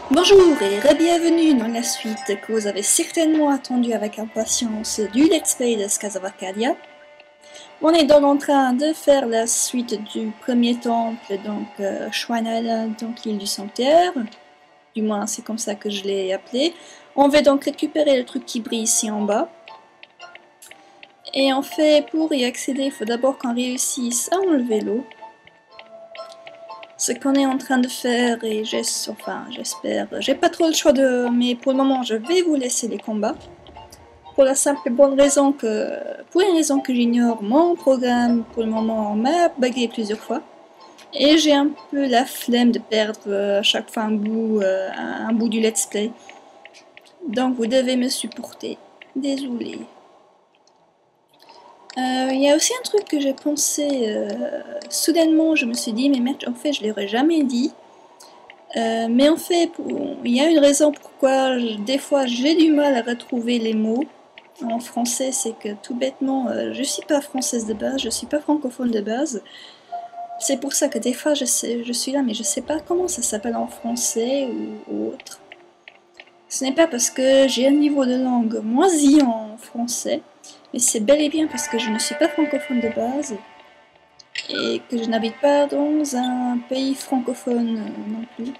Bonjour et bienvenue dans la suite que vous avez certainement attendu avec impatience du Let's Play de Skies of Arcadia. On est donc en train de faire la suite du premier temple, donc Shrine Island, donc l'île du sanctuaire. Du moins c'est comme ça que je l'ai appelé. On va donc récupérer le truc qui brille ici en bas. Et en fait, pour y accéder, il faut d'abord qu'on réussisse à enlever l'eau. Ce qu'on est en train de faire, et j'espère, j'ai pas trop le choix mais pour le moment je vais vous laisser les combats. Pour la simple et bonne raison pour une raison que j'ignore, mon programme pour le moment m'a bugué plusieurs fois. Et j'ai un peu la flemme de perdre à chaque fois un bout du let's play. Donc vous devez me supporter. Désolé. Il y a aussi un truc que j'ai pensé soudainement, je me suis dit, mais merde, en fait je l'aurais jamais dit. Mais en fait, il y a une raison pourquoi des fois j'ai du mal à retrouver les mots en français, c'est que tout bêtement, je suis pas française de base, je suis pas francophone de base. C'est pour ça que des fois je suis là, mais je sais pas comment ça s'appelle en français ou autre. Ce n'est pas parce que j'ai un niveau de langue moisi en français, mais c'est bel et bien parce que je ne suis pas francophone de base et que je n'habite pas dans un pays francophone non plus.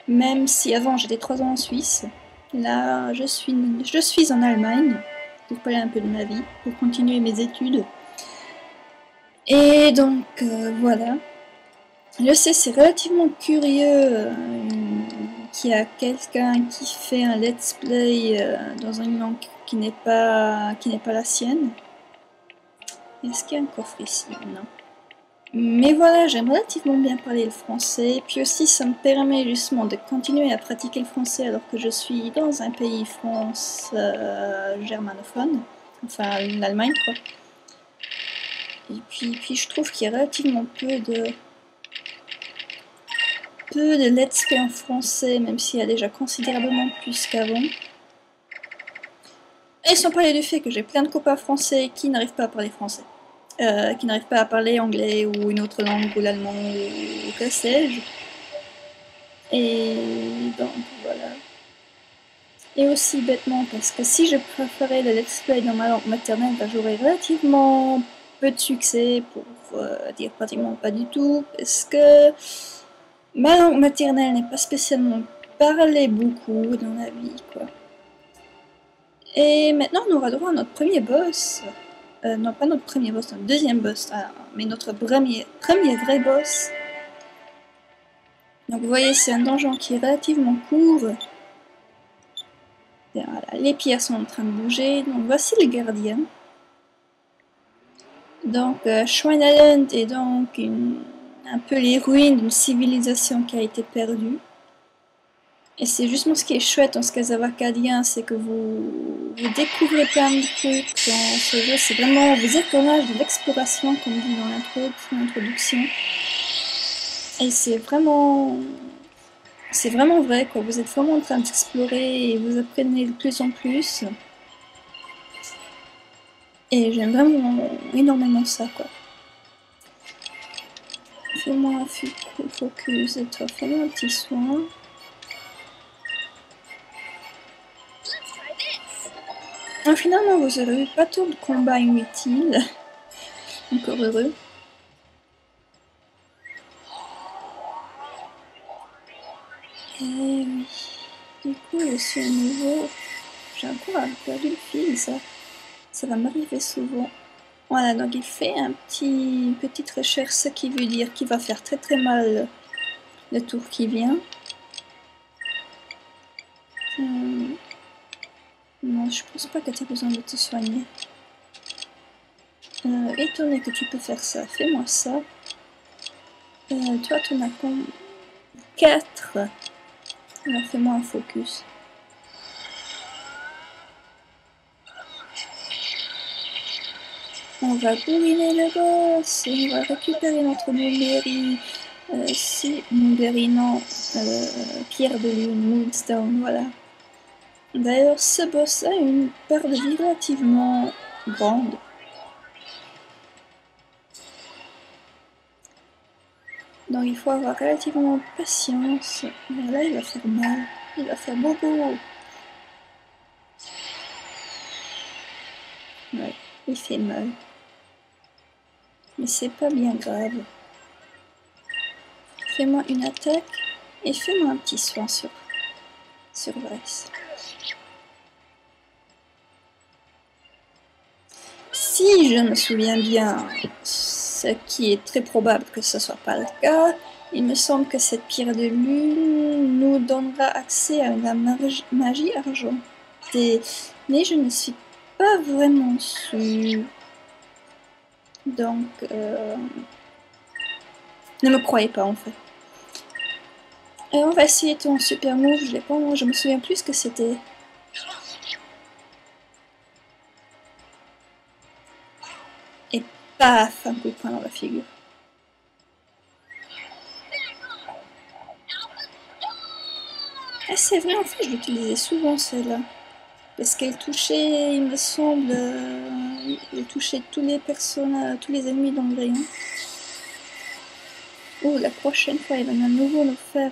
Même si avant j'étais 3 ans en Suisse, là je suis en Allemagne pour parler un peu de ma vie, pour continuer mes études. Et donc voilà. Je sais, c'est relativement curieux qu'il y a quelqu'un qui fait un let's play dans une langue qui n'est pas la sienne. Est-ce qu'il y a un coffre ici? Non. Mais voilà, j'aime relativement bien parler le français, puis aussi ça me permet justement de continuer à pratiquer le français alors que je suis dans un pays germanophone, enfin l'Allemagne quoi. Et puis je trouve qu'il y a relativement peu de let's play en français, même s'il y a déjà considérablement plus qu'avant. Et sans parler du fait que j'ai plein de copains français qui n'arrivent pas à parler français. Qui n'arrivent pas à parler anglais ou une autre langue ou l'allemand ou que sais-je. Et donc voilà. Et aussi bêtement parce que si je préférais le let's play dans ma langue maternelle, ben, j'aurais relativement peu de succès, pour dire pratiquement pas du tout, parce que ma langue maternelle n'est pas spécialement parlée beaucoup dans la vie, quoi. Et maintenant on aura droit à notre premier boss. Non, pas notre premier boss, notre deuxième boss, mais notre premier vrai boss. Donc vous voyez, c'est un donjon qui est relativement court. Voilà, les pierres sont en train de bouger. Donc voici les gardiens. Donc Shrine Island est donc un peu les ruines d'une civilisation qui a été perdue. Et c'est justement ce qui est chouette en Skies of Arcadia, c'est que vous découvrez plein de trucs dans ce jeu. C'est vraiment, vous êtes dans l'âge de l'exploration, comme dit dans l'introduction. Et c'est vraiment vrai, quoi. Vous êtes vraiment en train d'explorer et vous apprenez de plus en plus. Et j'aime vraiment énormément ça, quoi. Fais-moi un focus et toi, fais-moi un petit soin. Finalement, vous aurez eu pas tant de combats inutiles. Encore heureux. Et oui. Du coup, je suis à nouveau. J'ai encore perdu le fil, ça. Ça va m'arriver souvent. Voilà, donc il fait une petite recherche, ce qui veut dire qu'il va faire très très mal le tour qui vient. Non, je pense pas que tu aies besoin de te soigner. Étonné que tu peux faire ça, fais-moi ça. Toi, tu en as 4. Alors, fais-moi un focus. On va bourriner le boss et on va récupérer notre Moonberry. Moonberry, non. Pierre de lune, Moonstone, voilà. D'ailleurs, ce boss a une part de vie relativement grande. Donc il faut avoir relativement patience. Mais là, il va faire mal. Il va faire bobo. Ouais, il fait mal. Mais c'est pas bien grave. Fais-moi une attaque et fais-moi un petit soin sur Vice. Si je me souviens bien, ce qui est très probable que ce soit pas le cas, il me semble que cette pierre de lune nous donnera accès à la magie argentée. Mais je ne suis pas vraiment sûre. Donc, ne me croyez pas en fait. Et on va essayer ton super move, je me souviens plus ce que c'était. Et paf, un coup de poing dans la figure. Ah, c'est vrai, en fait, je l'utilisais souvent celle-là. Parce qu'elle touchait, il me semble, elle touchait tous les personnes, tous les ennemis dans le rayon. Oh, la prochaine fois, il va à nouveau nous faire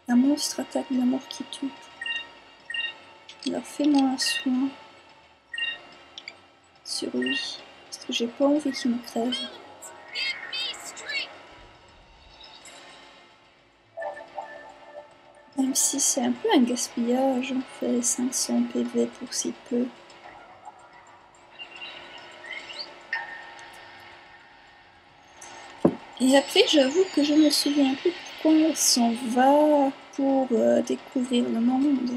la monstre attaque de la mort qui tue. Alors fais-moi un soin sur lui. Parce que j'ai pas envie qu'il me crève. Même si c'est un peu un gaspillage, on fait 500 PV pour si peu. Et après, j'avoue que je me souviens plus pourquoi on s'en va pour découvrir le monde.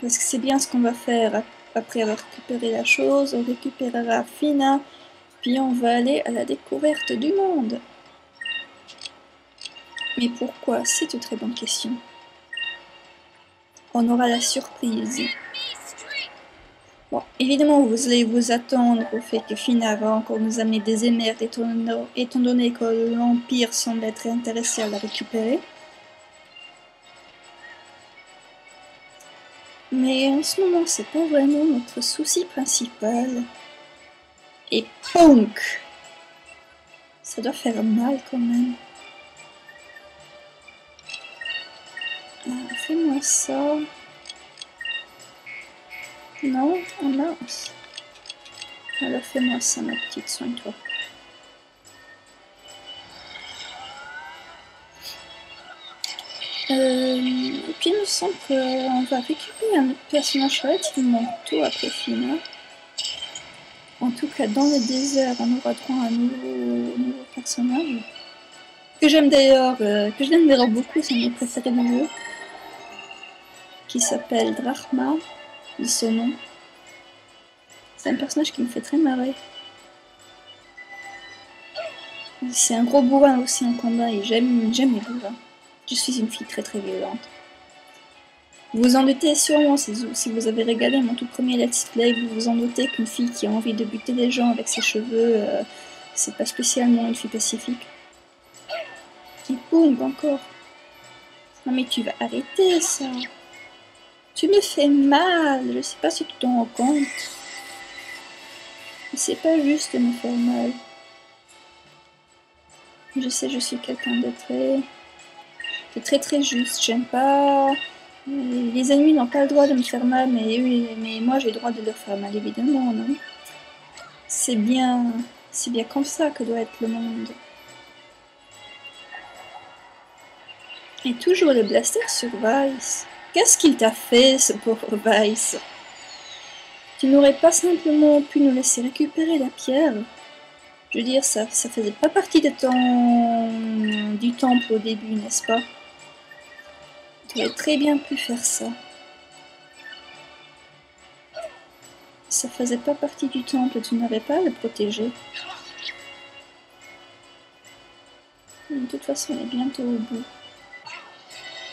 Parce que c'est bien ce qu'on va faire après avoir récupéré la chose. On récupérera Fina, puis on va aller à la découverte du monde. Mais pourquoi? C'est une très bonne question. On aura la surprise. Bon, évidemment, vous allez vous attendre au fait que Fina va encore nous amener des émerdes, étant donné que l'Empire semble être intéressé à la récupérer. Mais en ce moment, c'est pas vraiment notre souci principal. Et PONK! Ça doit faire mal quand même. Ah, fais-moi ça. Non? Oh mince. Alors fais-moi ça, ma petite, soigne-toi. Et puis il me semble qu'on va récupérer un autre personnage relativement tôt après Fina. En tout cas, dans le désert, on aura droit à un nouveau personnage. Que j'aime d'ailleurs beaucoup, c'est mon préféré du jeu. Qui s'appelle Drachma, de son nom. C'est un personnage qui me fait très marrer. C'est un gros bourrin aussi en combat et j'aime les bourrins. Je suis une fille très violente. Vous vous en doutez sûrement, si vous avez regardé mon tout premier let's play, vous vous en doutez qu'une fille qui a envie de buter des gens avec ses cheveux, c'est pas spécialement une fille pacifique. Et boum, encore. Non mais tu vas arrêter ça. Tu me fais mal, je sais pas si tu t'en rends compte. C'est pas juste de me faire mal. Je sais, je suis quelqu'un de très juste. J'aime pas... Les ennemis n'ont pas le droit de me faire mal, mais moi j'ai le droit de leur faire mal, évidemment, non? C'est bien comme ça que doit être le monde. Et toujours le blaster sur Vice. Qu'est-ce qu'il t'a fait, ce pauvre Vice? Tu n'aurais pas simplement pu nous laisser récupérer la pierre? Je veux dire, ça faisait pas partie du temple au début, n'est-ce pas? Tu aurais très bien pu faire ça. Ça faisait pas partie du temple, tu n'avais pas à le protéger. De toute façon, on est bientôt au bout.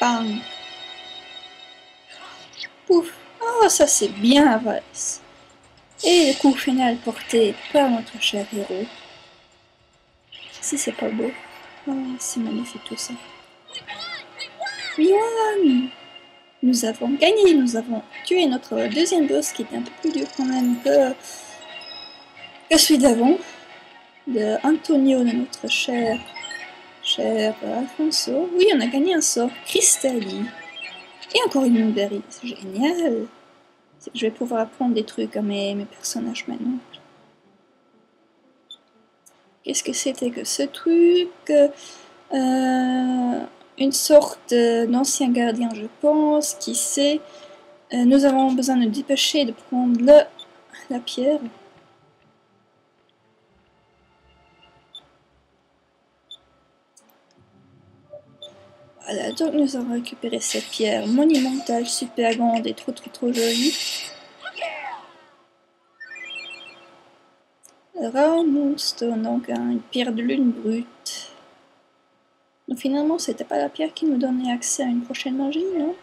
Bang! Pouf! Oh, ça c'est bien, Vice! Et le coup final porté par notre cher héros. Si c'est pas beau. Oh, c'est magnifique tout ça. We won! Nous avons gagné, nous avons tué notre deuxième boss qui était un peu plus dur quand même que celui d'avant. de Antonio, de notre cher Alfonso. Oui, on a gagné un sort. Cristalli. Et encore une Moonberry. C'est génial. Je vais pouvoir apprendre des trucs à mes personnages maintenant. Qu'est-ce que c'était que ce truc? Une sorte d'ancien gardien, je pense. Qui sait? Nous avons besoin de dépêcher de prendre la pierre. Voilà, donc nous avons récupéré cette pierre monumentale, super grande et trop jolie. Raw Moonstone, donc une pierre de lune brute. Donc finalement, c'était pas la pierre qui nous donnait accès à une prochaine magie, non?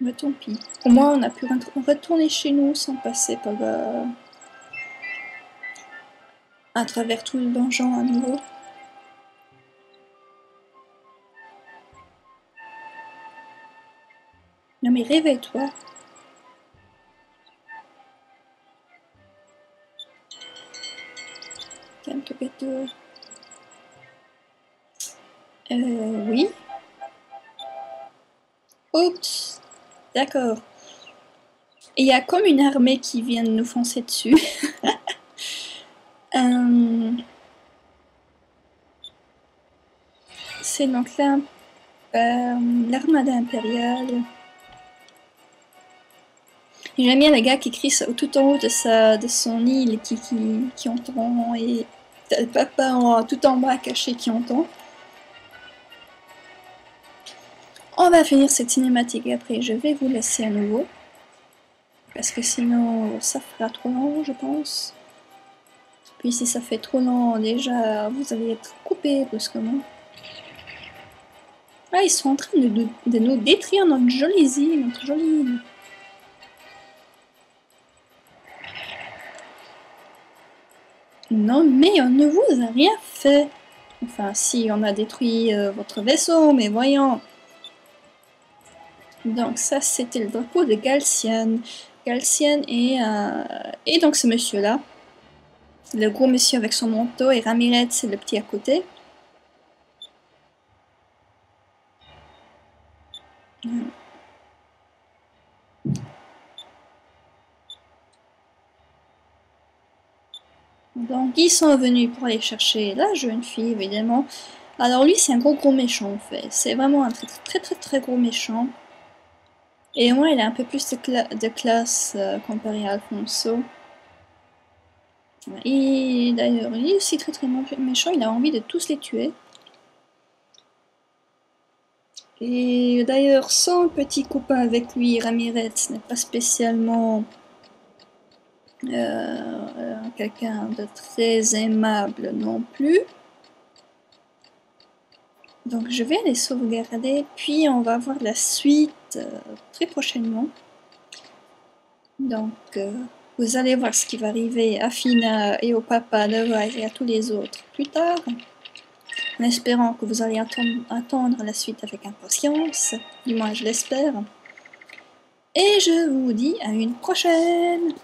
Mais tant pis. Au moins, on a pu retourner chez nous sans passer par à travers tout le donjon à nouveau. Non mais réveille-toi. Calme-toi, Peto. Oui. Oups. D'accord. Et il y a comme une armée qui vient de nous foncer dessus. C'est donc là l'armada impériale. J'aime bien les gars qui crient tout en haut de son île qui entend et le papa tout en bas caché qui entend. On va finir cette cinématique et après je vais vous laisser à nouveau. Parce que sinon ça fera trop long je pense. Puis si ça fait trop long déjà vous allez être coupé brusquement. Ah ils sont en train de nous détruire notre jolie île, notre jolie île. Non mais on ne vous a rien fait. Enfin si on a détruit votre vaisseau mais voyons. Donc ça c'était le drapeau de Galcian. Galcian et donc ce monsieur là. Le gros monsieur avec son manteau et Ramirez c'est le petit à côté. Donc ils sont venus pour aller chercher la jeune fille évidemment. Alors lui c'est un gros méchant en fait. C'est vraiment un très gros méchant. Et moi il a un peu plus de classe comparé à Alfonso. Et d'ailleurs il est aussi très méchant, il a envie de tous les tuer. Et d'ailleurs son petit copain avec lui, Ramirez, n'est pas spécialement quelqu'un de très aimable non plus. Donc je vais aller sauvegarder, puis on va voir la suite très prochainement. Donc vous allez voir ce qui va arriver à Fina et au papa Nova et à tous les autres plus tard. En espérant que vous allez attendre la suite avec impatience. Du moins je l'espère. Et je vous dis à une prochaine!